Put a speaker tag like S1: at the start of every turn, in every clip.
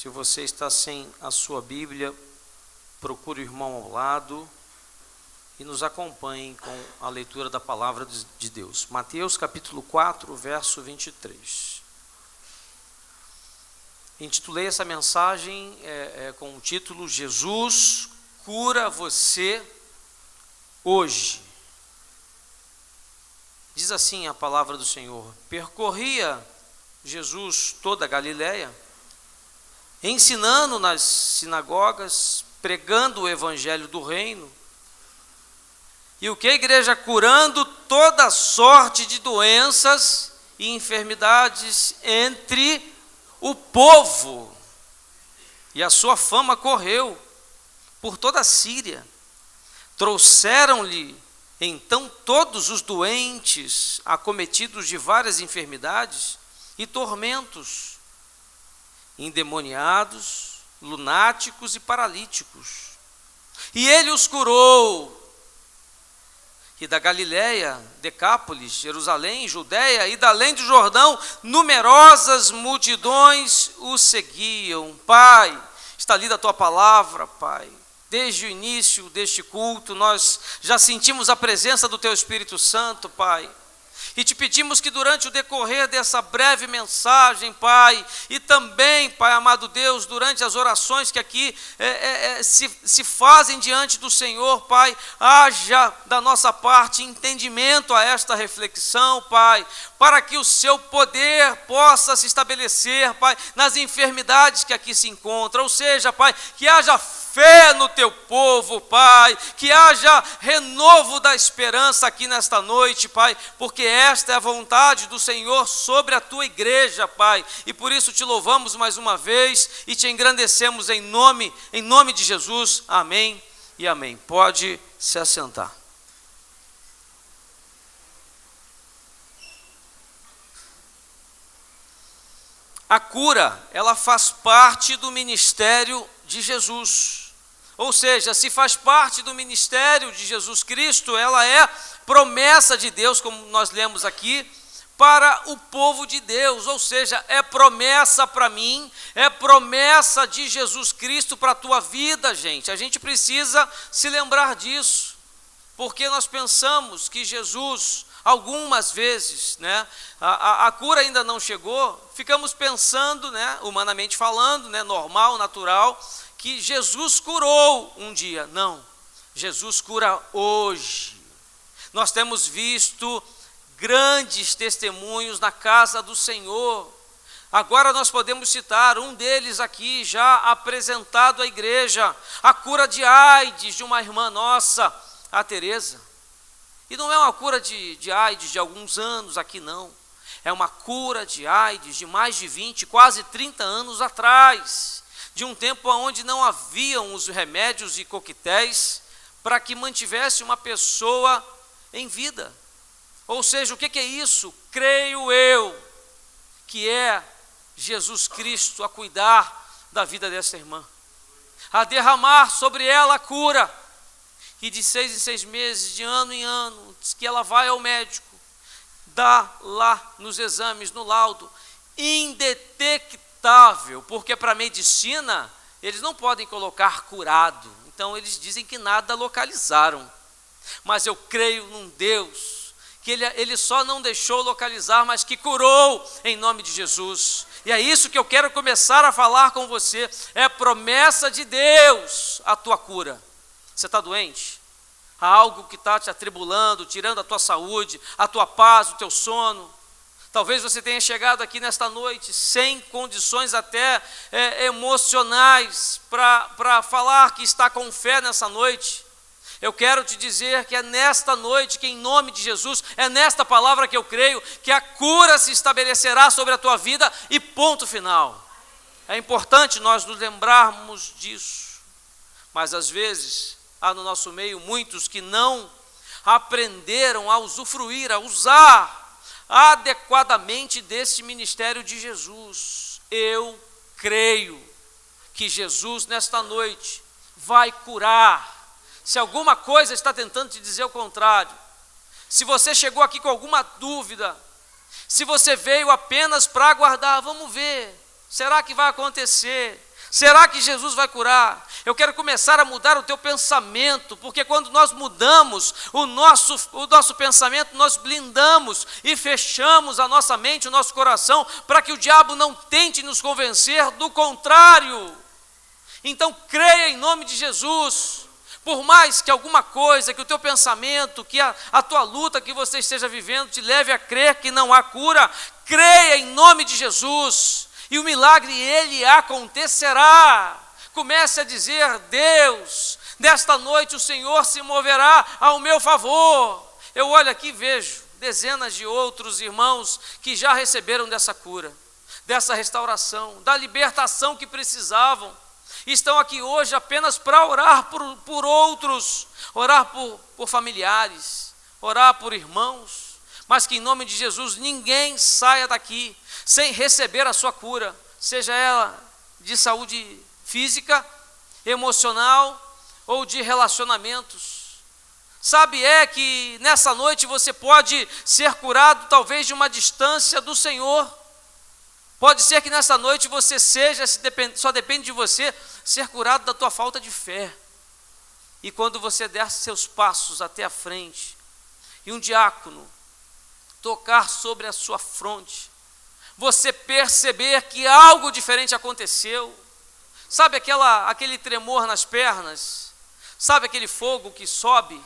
S1: Se você está sem a sua Bíblia, procure o irmão ao lado e nos acompanhe com a leitura da palavra de Deus. Mateus capítulo 4, verso 23. Intitulei essa mensagem com o título Jesus cura você hoje. Diz assim a palavra do Senhor: percorria Jesus toda a Galileia, ensinando nas sinagogas, pregando o evangelho do reino. E o que, igreja? Curando toda sorte de doenças e enfermidades entre o povo. E a sua fama correu por toda a Síria. Trouxeram-lhe então todos os doentes, acometidos de várias enfermidades e tormentos, endemoniados, lunáticos e paralíticos. E ele os curou. E da Galiléia, Decápolis, Jerusalém, Judéia e da além do Jordão, numerosas multidões o seguiam. Pai, está lida a tua palavra, Pai. Desde o início deste culto, nós já sentimos a presença do teu Espírito Santo, Pai. E te pedimos que durante o decorrer dessa breve mensagem, Pai, e também, Pai amado Deus, durante as orações que aqui se fazem diante do Senhor, Pai, haja da nossa parte entendimento a esta reflexão, Pai, para que o seu poder possa se estabelecer, Pai, nas enfermidades que aqui se encontram. Ou seja, Pai, que haja fé no teu povo, Pai, que haja renovo da esperança aqui nesta noite, Pai, porque esta é a vontade do Senhor sobre a tua igreja, Pai, e por isso te louvamos mais uma vez e te engrandecemos em nome de Jesus, amém e amém. Pode se assentar. A cura, ela faz parte do ministério de Jesus. Ou seja, se faz parte do ministério de Jesus Cristo, ela é promessa de Deus, como nós lemos aqui, para o povo de Deus. Ou seja, é promessa para mim, é promessa de Jesus Cristo para a tua vida, gente. A gente precisa se lembrar disso, porque nós pensamos que Jesus, algumas vezes, né, a cura ainda não chegou, ficamos pensando, né, humanamente falando, né, normal, natural, que Jesus curou um dia. Não, Jesus cura hoje. Nós temos visto grandes testemunhos na casa do Senhor. Agora nós podemos citar um deles aqui, já apresentado à igreja, a cura de AIDS de uma irmã nossa, a Tereza. E não é uma cura de AIDS de alguns anos aqui, não. É uma cura de AIDS de mais de 20, quase 30 anos atrás, de um tempo onde não haviam os remédios e coquetéis para que mantivesse uma pessoa em vida. Ou seja, o que é isso? Creio eu que é Jesus Cristo a cuidar da vida dessa irmã, a derramar sobre ela a cura. E de 6 em 6 meses, de ano em ano, diz que ela vai ao médico, dá lá nos exames, no laudo, indetectável, porque para a medicina eles não podem colocar curado, então eles dizem que nada localizaram. Mas eu creio num Deus que ele só não deixou localizar, mas que curou em nome de Jesus. E é isso que eu quero começar a falar com você, é promessa de Deus a tua cura. Você está doente? Há algo que está te atribulando, tirando a tua saúde, a tua paz, o teu sono. Talvez você tenha chegado aqui nesta noite sem condições até emocionais para falar que está com fé nessa noite. Eu quero te dizer que é nesta noite, que em nome de Jesus, é nesta palavra que eu creio, que a cura se estabelecerá sobre a tua vida e ponto final. É importante nós nos lembrarmos disso, mas às vezes há no nosso meio muitos que não aprenderam a usufruir, a usar adequadamente desse ministério de Jesus. Eu creio que Jesus nesta noite vai curar. Se alguma coisa está tentando te dizer o contrário, se você chegou aqui com alguma dúvida, se você veio apenas para aguardar, vamos ver, será que vai acontecer? Será que Jesus vai curar? Eu quero começar a mudar o teu pensamento, porque quando nós mudamos o nosso pensamento, nós blindamos e fechamos a nossa mente, o nosso coração, para que o diabo não tente nos convencer do contrário. Então creia em nome de Jesus. Por mais que alguma coisa, que o teu pensamento, que a tua luta que você esteja vivendo te leve a crer que não há cura, creia em nome de Jesus. E o milagre, ele acontecerá. Comece a dizer: Deus, nesta noite o Senhor se moverá ao meu favor. Eu olho aqui e vejo dezenas de outros irmãos que já receberam dessa cura, dessa restauração, da libertação que precisavam. Estão aqui hoje apenas para orar por outros, orar por familiares, orar por irmãos, mas que em nome de Jesus ninguém saia daqui sem receber a sua cura, seja ela de saúde física, emocional ou de relacionamentos. Sabe, que nessa noite você pode ser curado talvez de uma distância do Senhor. Pode ser que nessa noite você só depende de você ser curado da tua falta de fé. E quando você der seus passos até a frente e um diácono tocar sobre a sua fronte, você perceber que algo diferente aconteceu. Sabe aquele tremor nas pernas? Sabe aquele fogo que sobe?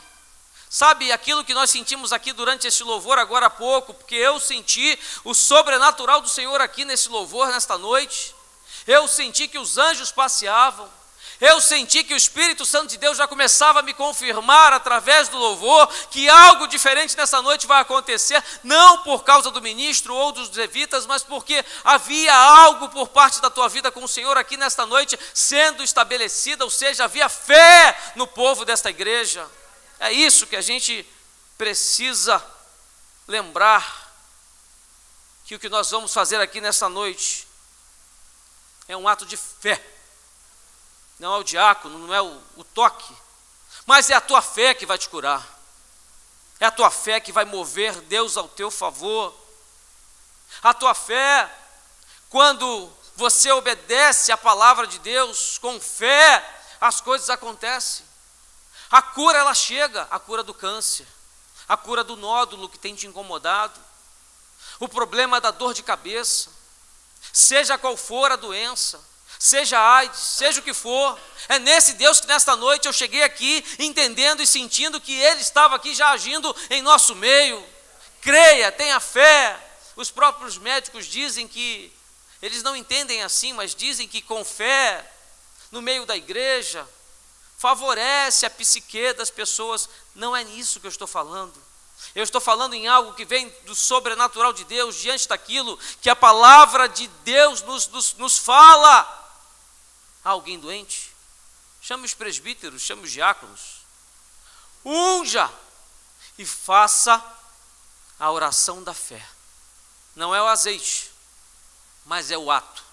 S1: Sabe aquilo que nós sentimos aqui durante esse louvor agora há pouco? Porque eu senti o sobrenatural do Senhor aqui nesse louvor, nesta noite. Eu senti que os anjos passeavam. Eu senti que o Espírito Santo de Deus já começava a me confirmar através do louvor que algo diferente nessa noite vai acontecer, não por causa do ministro ou dos levitas, mas porque havia algo por parte da tua vida com o Senhor aqui nesta noite sendo estabelecida, ou seja, havia fé no povo desta igreja. É isso que a gente precisa lembrar, que o que nós vamos fazer aqui nesta noite é um ato de fé. Não é o diácono, não é o toque, mas é a tua fé que vai te curar. É a tua fé que vai mover Deus ao teu favor. A tua fé, quando você obedece à palavra de Deus com fé, as coisas acontecem. A cura, ela chega, a cura do câncer, a cura do nódulo que tem te incomodado, o problema da dor de cabeça, seja qual for a doença, seja AIDS, seja o que for. É nesse Deus que nesta noite eu cheguei aqui entendendo e sentindo que Ele estava aqui já agindo em nosso meio. Creia, tenha fé. Os próprios médicos dizem que, eles não entendem assim, mas dizem que com fé, no meio da igreja, favorece a psique das pessoas. Não é nisso que eu estou falando. Eu estou falando em algo que vem do sobrenatural de Deus, diante daquilo que a palavra de Deus nos fala. Há alguém doente? Chame os presbíteros, chame os diáconos. Unja e faça a oração da fé. Não é o azeite, mas é o ato.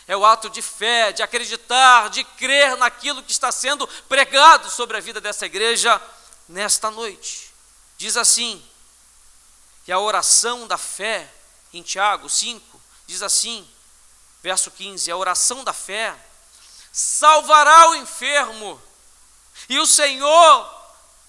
S1: É o ato de fé, de acreditar, de crer naquilo que está sendo pregado sobre a vida dessa igreja nesta noite. Diz assim, que a oração da fé, em Tiago 5, diz assim, verso 15, a oração da fé salvará o enfermo, e o Senhor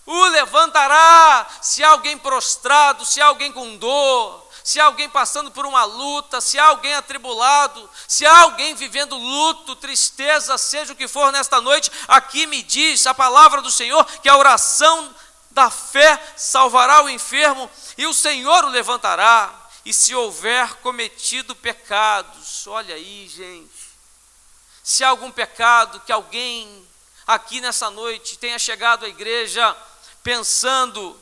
S1: o levantará. Se há alguém prostrado, se há alguém com dor, se há alguém passando por uma luta, se há alguém atribulado, se há alguém vivendo luto, tristeza, seja o que for nesta noite, aqui me diz a palavra do Senhor que a oração da fé salvará o enfermo e o Senhor o levantará. E se houver cometido pecados, olha aí, gente, se há algum pecado que alguém aqui nessa noite tenha chegado à igreja pesando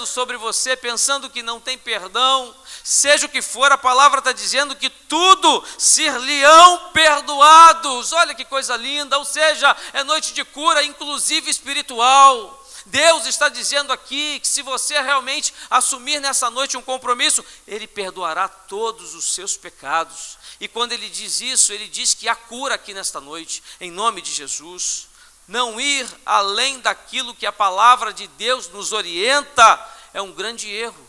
S1: sobre você, pensando que não tem perdão, seja o que for, a palavra está dizendo que tudo ser-lhe-ão perdoados. Olha que coisa linda, ou seja, é noite de cura, inclusive espiritual. Deus está dizendo aqui que se você realmente assumir nessa noite um compromisso, Ele perdoará todos os seus pecados. E quando Ele diz isso, Ele diz que há cura aqui nesta noite, em nome de Jesus. Não ir além daquilo que a palavra de Deus nos orienta é um grande erro.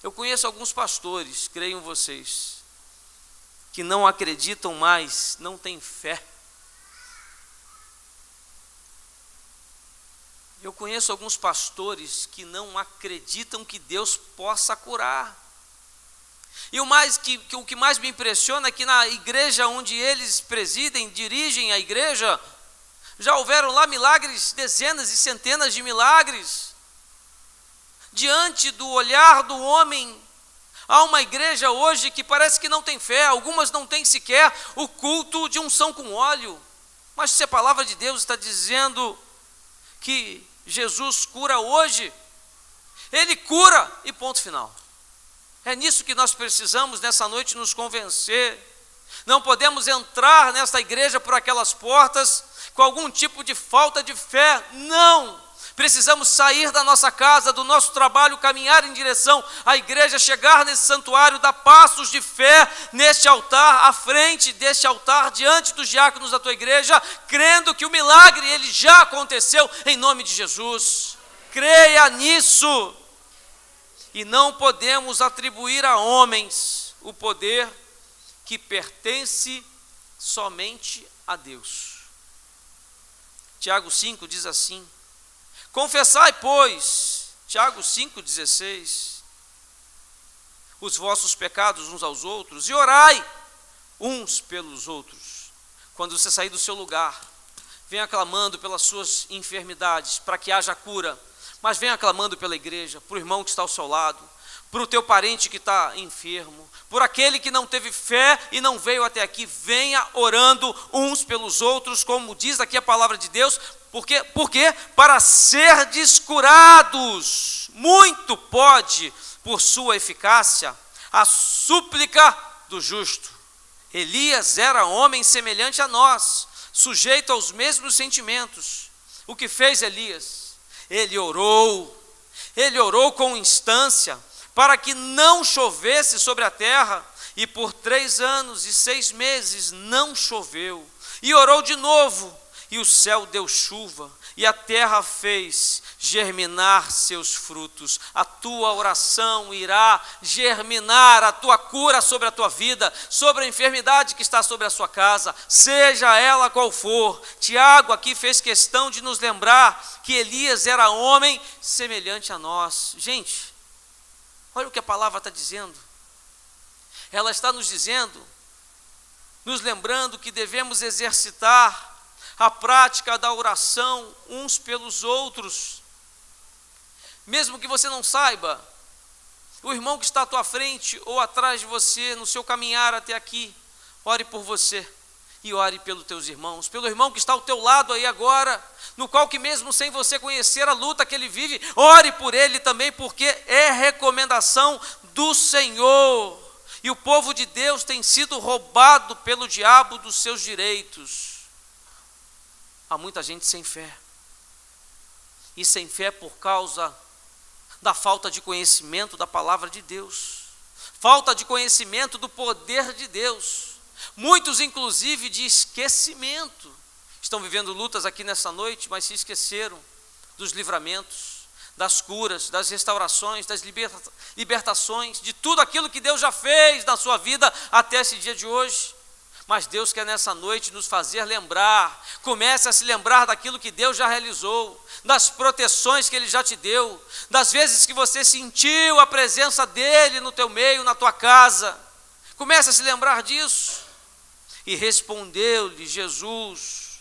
S1: Eu conheço alguns pastores, creiam vocês, que não acreditam mais, não têm fé. Eu conheço alguns pastores que não acreditam que Deus possa curar. E o que mais me impressiona é que na igreja onde eles presidem, dirigem a igreja, já houveram lá milagres, dezenas e centenas de milagres. Diante do olhar do homem, há uma igreja hoje que parece que não tem fé, algumas não têm sequer o culto de unção com óleo. Mas se a palavra de Deus está dizendo que Jesus cura hoje, Ele cura e ponto final. É nisso que nós precisamos nessa noite nos convencer. Não podemos entrar nesta igreja por aquelas portas com algum tipo de falta de fé, não. Precisamos sair da nossa casa, do nosso trabalho, caminhar em direção à igreja, chegar nesse santuário, dar passos de fé neste altar, à frente deste altar, diante dos diáconos da tua igreja, crendo que o milagre ele já aconteceu em nome de Jesus. Creia nisso. E não podemos atribuir a homens o poder que pertence somente a Deus. Tiago 5 diz assim: confessai, pois, Tiago 5,16, os vossos pecados uns aos outros, e orai uns pelos outros. Quando você sair do seu lugar, venha clamando pelas suas enfermidades, para que haja cura, mas venha clamando pela igreja, para o irmão que está ao seu lado, para o teu parente que está enfermo, por aquele que não teve fé e não veio até aqui. Venha orando uns pelos outros, como diz aqui a palavra de Deus. Por quê? Para serdes curados. Muito pode, por sua eficácia, a súplica do justo. Elias era homem semelhante a nós, sujeito aos mesmos sentimentos. O que fez Elias? Ele orou com instância, para que não chovesse sobre a terra, e por 3 anos e 6 meses não choveu. E orou de novo, e o céu deu chuva, e a terra fez germinar seus frutos. A tua oração irá germinar a tua cura sobre a tua vida, sobre a enfermidade que está sobre a sua casa, seja ela qual for. Tiago aqui fez questão de nos lembrar que Elias era homem semelhante a nós. Gente, olha o que a palavra está dizendo. Ela está nos dizendo, nos lembrando que devemos exercitar a prática da oração uns pelos outros. Mesmo que você não saiba, o irmão que está à tua frente ou atrás de você, no seu caminhar até aqui, ore por você e ore pelos teus irmãos, pelo irmão que está ao teu lado aí agora, no qual que mesmo sem você conhecer a luta que ele vive, ore por ele também, porque é recomendação do Senhor. E o povo de Deus tem sido roubado pelo diabo dos seus direitos. Há muita gente sem fé. E sem fé por causa da falta de conhecimento da palavra de Deus. Falta de conhecimento do poder de Deus. Muitos, inclusive, de esquecimento. Estão vivendo lutas aqui nessa noite, mas se esqueceram dos livramentos, das curas, das restaurações, das libertações, de tudo aquilo que Deus já fez na sua vida até esse dia de hoje. Mas Deus quer nessa noite nos fazer lembrar. Comece a se lembrar daquilo que Deus já realizou, das proteções que Ele já te deu, das vezes que você sentiu a presença dEle no teu meio, na tua casa. Comece a se lembrar disso. E respondeu-lhe Jesus,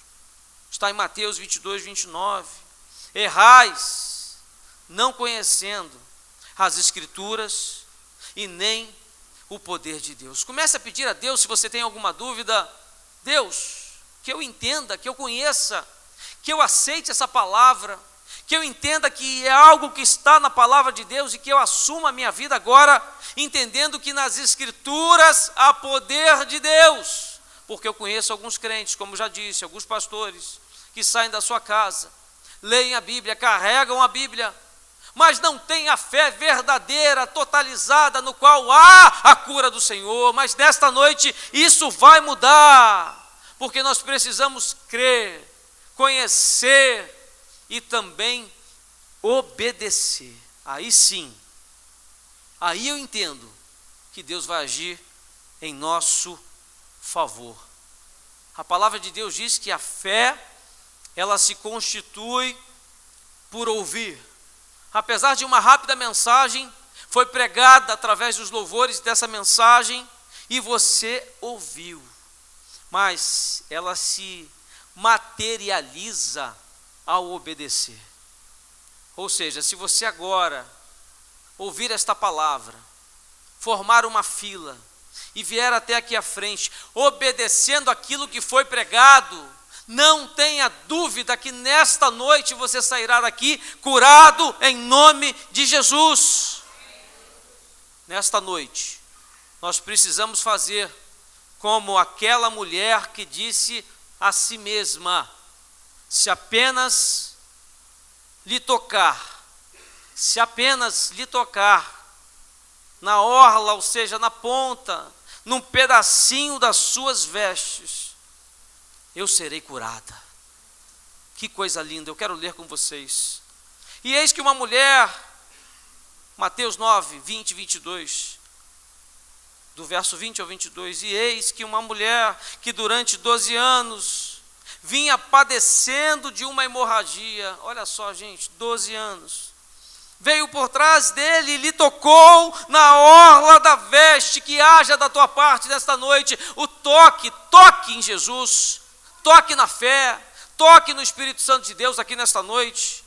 S1: está em Mateus 22, 29, errais, não conhecendo as Escrituras e nem o poder de Deus. Comece a pedir a Deus, se você tem alguma dúvida, Deus, que eu entenda, que eu conheça, que eu aceite essa palavra, que eu entenda que é algo que está na palavra de Deus e que eu assuma a minha vida agora, entendendo que nas Escrituras há poder de Deus. Porque eu conheço alguns crentes, como já disse, alguns pastores, que saem da sua casa, leem a Bíblia, carregam a Bíblia, mas não têm a fé verdadeira, totalizada, no qual há a cura do Senhor. Mas nesta noite isso vai mudar, porque nós precisamos crer, conhecer e também obedecer. Aí sim, aí eu entendo que Deus vai agir em nosso favor. A palavra de Deus diz que a fé, ela se constitui por ouvir. Apesar de uma rápida mensagem, foi pregada através dos louvores dessa mensagem e você ouviu. Mas ela se materializa ao obedecer. Ou seja, se você agora ouvir esta palavra, formar uma fila e vier até aqui à frente, obedecendo aquilo que foi pregado, não tenha dúvida que nesta noite você sairá daqui curado em nome de Jesus. Nesta noite, nós precisamos fazer como aquela mulher que disse a si mesma: se apenas lhe tocar, se apenas lhe tocar na orla, ou seja, na ponta, num pedacinho das suas vestes, eu serei curada. Que coisa linda, eu quero ler com vocês. E eis que uma mulher, Mateus 9, 20 e 22, do verso 20 ao 22, e eis que uma mulher que durante 12 anos vinha padecendo de uma hemorragia, olha só gente, 12 anos, veio por trás dele e lhe tocou na orla da veste. Que haja da tua parte nesta noite o toque em Jesus, toque na fé, toque no Espírito Santo de Deus aqui nesta noite,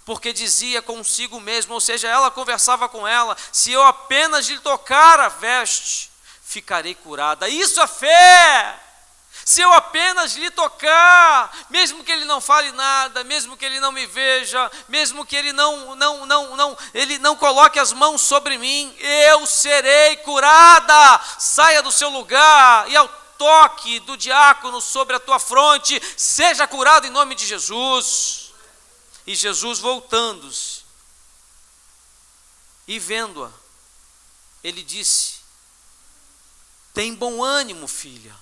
S1: porque dizia consigo mesmo, ou seja, ela conversava com ela: se eu apenas lhe tocar a veste, ficarei curada. Isso é fé. Se eu apenas lhe tocar, mesmo que ele não fale nada, mesmo que ele não me veja, mesmo que ele ele não coloque as mãos sobre mim, eu serei curada. Saia do seu lugar e ao toque do diácono sobre a tua fronte, seja curado em nome de Jesus. E Jesus, voltando-se e vendo-a, ele disse: tem bom ânimo, filha.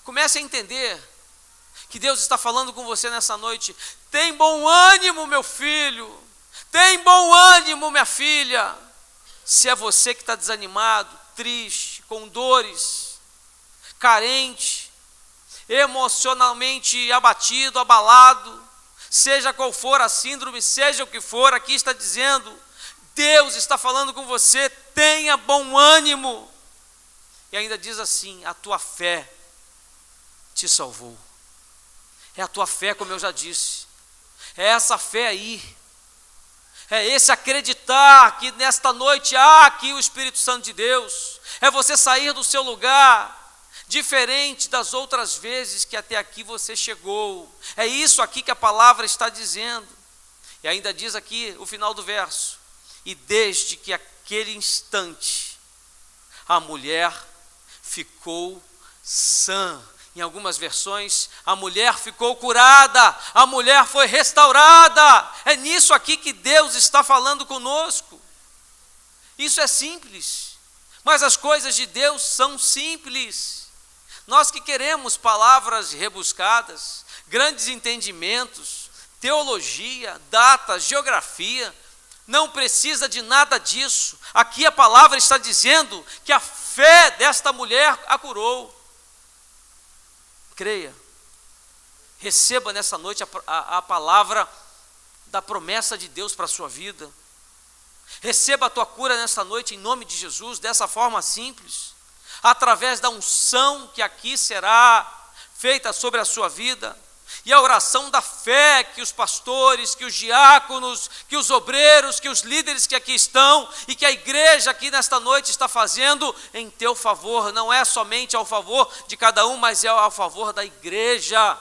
S1: Comece a entender que Deus está falando com você nessa noite. Tem bom ânimo, meu filho. Tem bom ânimo, minha filha. Se é você que está desanimado, triste, com dores, carente, emocionalmente abatido, abalado, seja qual for a síndrome, seja o que for, aqui está dizendo, Deus está falando com você, tenha bom ânimo. E ainda diz assim: a tua fé te salvou. É a tua fé, como eu já disse, é essa fé aí, é esse acreditar que nesta noite há aqui o Espírito Santo de Deus, é você sair do seu lugar, diferente das outras vezes que até aqui você chegou. É isso aqui que a palavra está dizendo. E ainda diz aqui o final do verso: e desde que aquele instante a mulher ficou sã. Em algumas versões, a mulher ficou curada, a mulher foi restaurada. É nisso aqui que Deus está falando conosco. Isso é simples, mas as coisas de Deus são simples. Nós que queremos palavras rebuscadas, grandes entendimentos, teologia, datas, geografia, não precisa de nada disso. Aqui a palavra está dizendo que a fé desta mulher a curou. Creia, receba nessa noite a palavra da promessa de Deus para a sua vida. Receba a tua cura nessa noite em nome de Jesus, dessa forma simples, através da unção que aqui será feita sobre a sua vida, e a oração da fé que os pastores, que os diáconos, que os obreiros, que os líderes que aqui estão e que a igreja aqui nesta noite está fazendo em teu favor. Não é somente ao favor de cada um, mas é ao favor da igreja.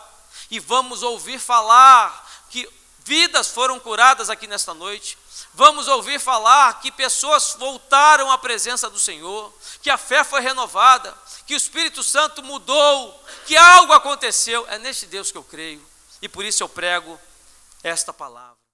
S1: E vamos ouvir falar que vidas foram curadas aqui nesta noite. Vamos ouvir falar que pessoas voltaram à presença do Senhor, que a fé foi renovada, que o Espírito Santo mudou, que algo aconteceu. É neste Deus que eu creio, e por isso eu prego esta palavra.